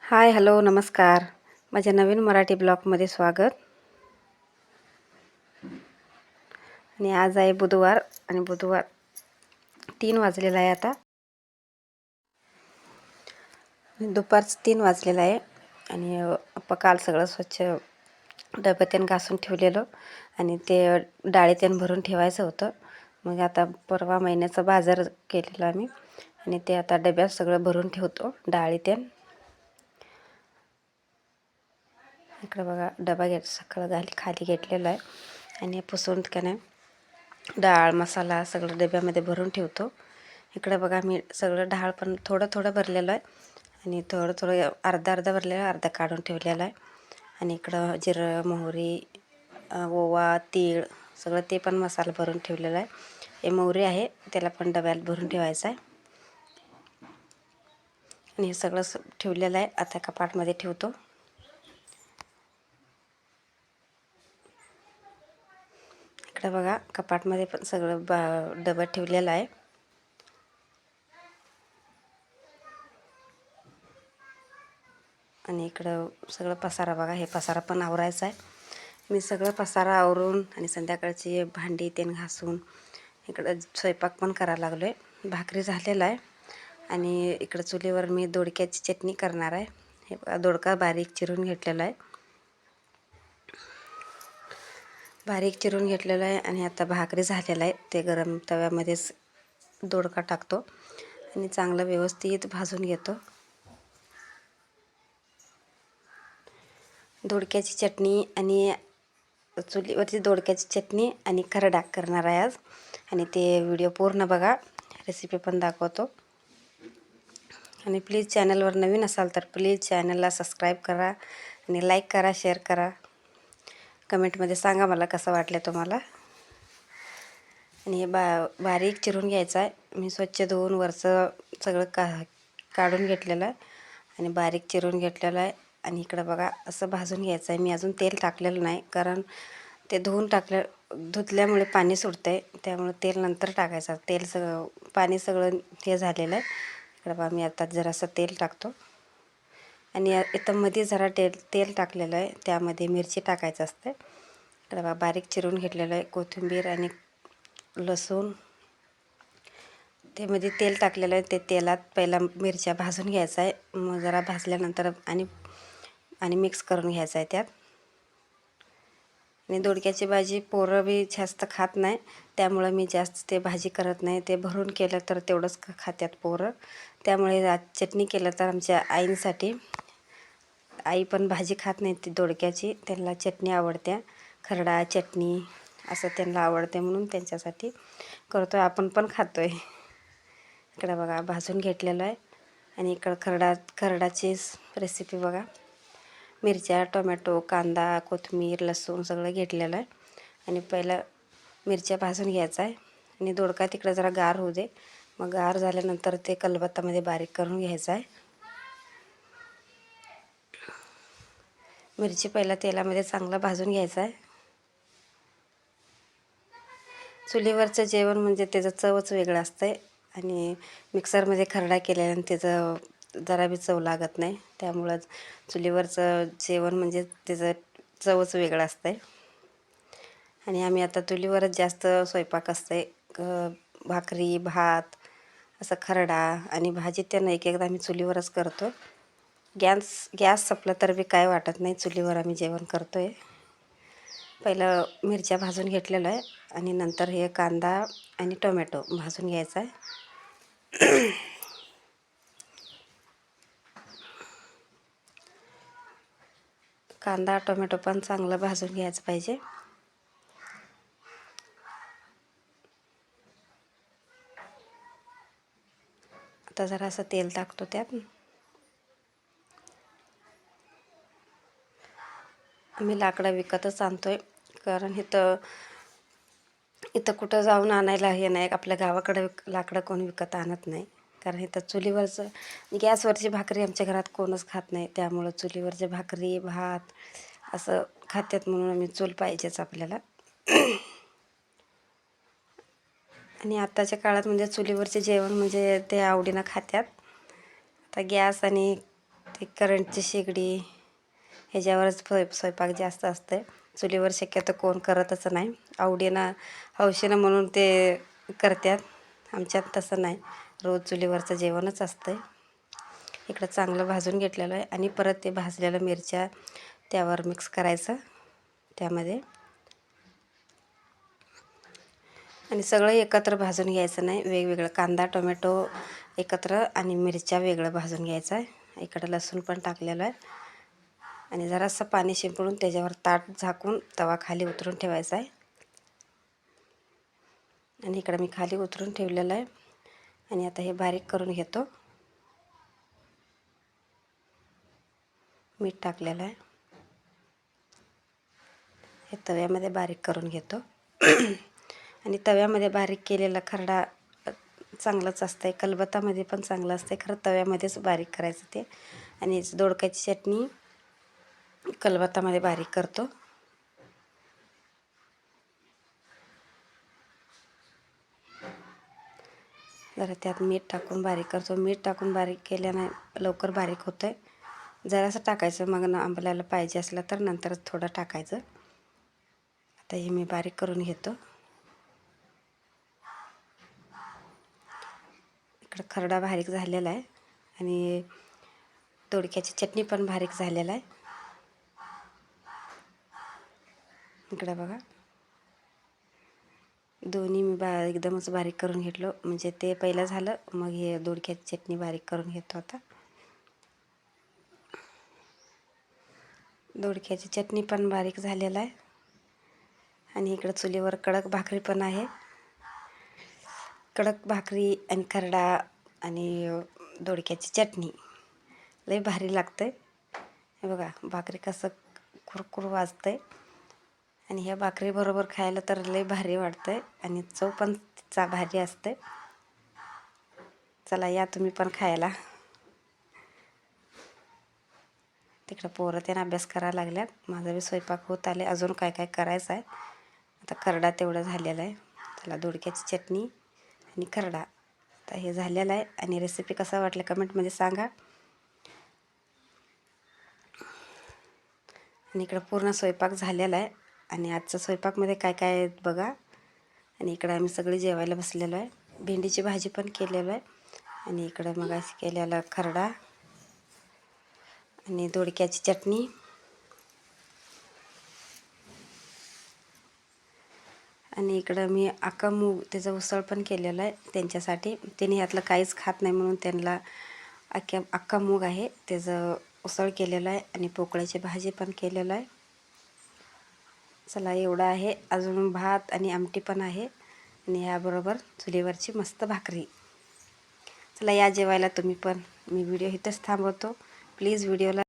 हाय, hello, नमस्कार. माझ्या नवीन मराठी ब्लॉगमध्ये स्वागत. आणि आज आहे बुधवार आणि बुधवार 3 वाजलेला आहे आता. दुपारचं 3 वाजलेलं आहे आणि काल सगळं स्वच्छ डब्यातून घासून ठेवलेलं आणि ते डाळीतून भरून ठेवायचं होतं. मग आता परवा महिन्याचा बाजार केलेला आम्ही आणि ते आता डब्यात सगळं भरून ठेवतो डाळीतून. इकडं बघा डबा सगळं खाली घेतलेलं आहे आणि पुसून का नाही डाळ मसाला सगळं डब्यामध्ये भरून ठेवतो. इकडं बघा मी सगळं डाळ पण थोडं थोडं भरलेलं आहे आणि थोडं थोडं अर्धा अर्धा भरलेलं अर्धा काढून ठेवलेलं आहे. आणि इकडं जिरं मोहरी ओवा तीळ सगळं ते पण मसाला भरून ठेवलेला आहे. हे मोहरी आहे त्याला पण डब्यात भरून ठेवायचं आहे. आणि हे सगळं ठेवलेलं आहे. आता कपाटमध्ये ठेवतो. इकडं बघा कपाटमध्ये पण सगळं डबा ठेवलेलं आहे. आणि इकडं सगळं पसारा बघा, हे पसारा पण आवरायचा आहे. मी सगळं पसारा आवरून आणि संध्याकाळची भांडी ते घासून इकडं स्वयंपाक पण करायला लागलो आहे. भाकरी झालेला आहे आणि इकडं चुलीवर मी दोडक्याची चटणी करणार आहे. हे दोडका बारीक चिरून घेतलेला आहे. आणि आता भाकरी झालेला आहे. ते गरम तव्यामध्येच दोडका टाकतो आणि चांगलं व्यवस्थित भाजून घेतो. दोडक्याची चटणी आणि चुलीवरची दोडक्याची चटणी आणि खरडा करणार आहे आज. आणि ते व्हिडिओ पूर्ण बघा, रेसिपी पण दाखवतो. आणि प्लीज चॅनलवर नवीन असाल तर प्लीज चॅनलला सबस्क्राईब करा आणि लाईक करा, शेअर करा. कमेंटमध्ये सांगा मला कसं वाटलं तुम्हाला. आणि हे बारीक चिरून घ्यायचं आहे. मी स्वच्छ धुवून वरचं सगळं काढून घेतलेलं आहे आणि बारीक चिरून घेतलेलं आहे. आणि इकडं बघा असं भाजून घ्यायचं आहे. मी अजून तेल टाकलेलं नाही कारण ते धुतल्यामुळे पाणी सुटतं आहे, त्यामुळे तेल नंतर टाकायचं. पाणी सगळं हे झालेलं आहे. इकडं बघा मी आता जरासं तेल टाकतो आणि इथं मध्ये जरा तेल टाकलेलं आहे, त्यामध्ये मिरची टाकायचं असते. इकडं बघा बारीक चिरून घेतलेलं आहे कोथिंबीर आणि लसूण. ते मध्ये तेल टाकलेलं आहे, ते तेलात पहिला मिरच्या भाजून घ्यायचा आहे. मग जरा भाजल्यानंतर आणि मिक्स करून घ्यायचं आहे त्यात. आणि दोडक्याची भाजी पोरं बी जास्त खात नाही, त्यामुळं मी जास्त ते भाजी करत नाही. ते भरून केलं तर तेवढंच खात्यात पोरं. त्यामुळे आज चटणी केलं तर आमच्या आईंसाठी, आई पण भाजी खात नाही ती दोडक्याची, त्यांना चटणी आवडते. खरडा चटणी असं त्यांना आवडते म्हणून त्यांच्यासाठी करतो आहे. आपण पण खातो आहे. इकडं बघा भाजून घेतलेलं आहे. आणि इकडं खरडाची रेसिपी बघा. मिरच्या टोमॅटो कांदा कोथिंबीर लसूण सगळं घेतलेलं आहे. आणि पहिलं मिरच्या भाजून घ्यायचा आहे आणि दोडका तिकडं जरा गार होऊ दे. मग गार झाल्यानंतर ते कलबत्तामध्ये बारीक करून घ्यायचं आहे. मिरची पहिला तेलामध्ये चांगलं भाजून घ्यायचं आहे. चुलीवरचं जेवण म्हणजे त्याचं चवच वेगळं असतं आहे. आणि मिक्सरमध्ये खरडा केल्यानं त्याचं जरा बी चव लागत नाही. त्यामुळं चुलीवरचं जेवण म्हणजे त्याचं चवच वेगळं असतं आहे. आणि आम्ही आता चुलीवरच जास्त स्वयंपाक असते. भाकरी भात असं खरडा आणि भाजी त्यांना एकदा आम्ही चुलीवरच करतो. गॅस संपला तर बी काय वाटत नाही, चुलीवर आम्ही जेवण करतो आहे. पहिलं मिरच्या भाजून घेतलेलं आहे आणि नंतर हे कांदा आणि टोमॅटो भाजून घ्यायचा आहे. कांदा टोमॅटो पण चांगलं भाजून घ्यायचं पाहिजे. आता जरासं तेल टाकतो त्यात. आम्ही लाकडं विकतच आणतो आहे, कारण इथं कुठं जाऊन आणायला हे नाही. आपल्या गावाकडं लाकडं कोण विकत आणत नाही, कारण इथं चुलीवरचं गॅसवरची भाकरी आमच्या घरात कोणच खात नाही. त्यामुळं चुलीवरची भाकरी भात असं खात्यात म्हणून आम्ही चूल पाहिजेच आपल्याला. आणि आत्ताच्या काळात म्हणजे चुलीवरचे जेवण म्हणजे ते आवडीनं खात्यात. आता गॅस आणि ते करंटची शेगडी ह्याच्यावरच स्वयंपाक जास्त असते. चुलीवर शक्यतो कोण करतच नाही. आवडीनं हौशीनं म्हणून ते करतात. आमच्यात तसं नाही, रोज चुलीवरचं जेवणच असतं. इकडं चांगलं भाजून घेतलेलं आहे आणि परत ते भाजलेल्या मिरच्या त्यावर मिक्स करायचं त्यामध्ये. आणि सगळं एकत्र भाजून घ्यायचं नाही, वेगवेगळं कांदा टोमॅटो एकत्र आणि मिरच्या वेगळं भाजून घ्यायचं आहे. इकडं लसूण पण टाकलेलं आहे आणि जरासं पाणी शिंपडून त्याच्यावर ताट झाकून तवा खाली उतरून ठेवायचा आहे. आणि इकडं मी खाली उतरून ठेवलेलं आहे आणि आता हे बारीक करून घेतो. मीठ टाकलेलं आहे, हे तव्यामध्ये बारीक करून घेतो. आणि तव्यामध्ये बारीक केलेला खरडा चांगलंच असतं आहे, खलबत्तामध्ये पण चांगलं असतं आहे, खरं तव्यामध्येच बारीक करायचं ते. आणि दोडक्याची चटणी खलबत्तामध्ये बारीक करतो. जरा त्यात मीठ टाकून बारीक करतो. मीठ टाकून बारीक केल्याने लवकर बारीक होतं आहे. जरासं टाकायचं, मग आपल्याला पाहिजे असलं तर नंतर थोडं टाकायचं. आता हे मी बारीक करून घेतो. इकडं खरडा बारीक झालेला आहे आणि दोडक्याची चटणी पण बारीक झालेला आहे. इकडं बघा, दोन्ही मी एकदमच बारीक करून घेतलो. म्हणजे ते पहिलं झालं, मग हे दोडक्याची चटणी बारीक करून घेतो. आता दोडक्याची चटणी पण बारीक झालेला आहे आणि इकडं चुलीवर कडक भाकरी पण आहे. कडक भाकरी आणि खरडा आणि दोडक्याची चटणी लई भारी लागतं. हे बघा भाकरी कसं कुरकुर वाजतंय आणि ह्या भाकरीबरोबर खायला तर लई भारी वाटतंय आणि चव पण भारी असते. चला या तुम्ही पण खायला. तिकडं पोरं त्यांना अभ्यास करायला लागल्यात. माझा बी स्वयंपाक होत आले, अजून काय काय करायचं आहे. आता खरडा तेवढं झालेला आहे. चला दोडक्याची चटणी आणि खरडा आता हे झालेलं आहे. आणि रेसिपी कसा वाटलं कमेंटमध्ये सांगा. आणि इकडं पूर्ण स्वयंपाक झालेला आहे आणि आजच्या स्वयंपाकमध्ये काय काय आहे बघा. आणि इकडं आम्ही सगळे जेवायला बसलेलो आहे. भेंडीची भाजी पण केलेलं आहे आणि इकडं मग असं केलेला खरडा आणि दोडक्याची चटणी आणि इकडं मी अख्खा मूग त्याचं उसळ पण केलेलं आहे त्यांच्यासाठी. त्यांनी यातलं काहीच खात नाही म्हणून त्यांना अख्खा मूग आहे त्याचं उसळ केलेलं आहे आणि पोकळ्याची भाजी पण केलेलं आहे. चला एवढं आहे. अजून भात आणि आमटी पण आहे आणि याबरोबर चुलीवरची मस्त भाकरी. चला या जेवायला तुम्ही पण. मी व्हिडिओ इथंच थांबवतो. प्लीज व्हिडिओला